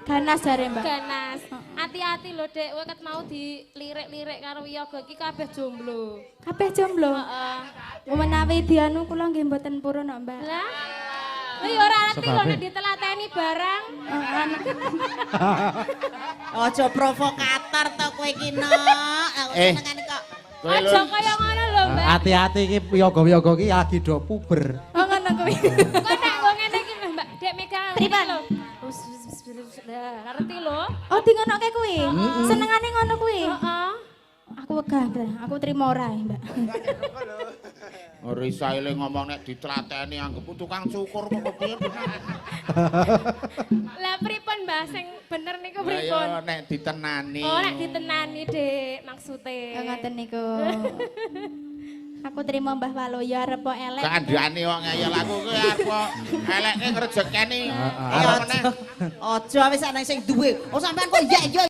Ganas jare, Mbak. Ganas. Hati-hati lho, Dek. Kowe ket mau dilirik-lirik karo Wiyaga iki kabeh jomblo. Kabeh jomblo. Heeh. Menawi dianu kula nggih mboten purun kok, Mbak. Lah. Kowe ya ora ngerti kok nek ditelateni barang. Aja provokator to kowe iki, Nok. Aku senengane kok. Aja kaya ngono lho, Mbak. Hati-hati iki wiyaga-wiyaga iki lagi do puber. Oh ngono kuwi. Kok nek wong ngene iki lho, Mbak. Dek megang Pripan? lho. Ngerti lho. Oh di ngonoke kuwi. Senengane ngono kuwi. Heeh. Aku wegah, Mbak. Aku trimo ora, Mbak. Risa ile ngomong nek ditlateni anggap tukang cukur kok kepiye. Lah pripun Mbah sing bener niku Ya pripun? nek ditenani. Oh nek ditenani, Dik, maksude. Ya ngoten niku. Aku trimo Mbah Waloyo arep kok elek. Kandhane kok ngeyel aku kuwi arep eleke ngrejekeni. Aja wis ana sing duwe. Oh sampean kok iya iya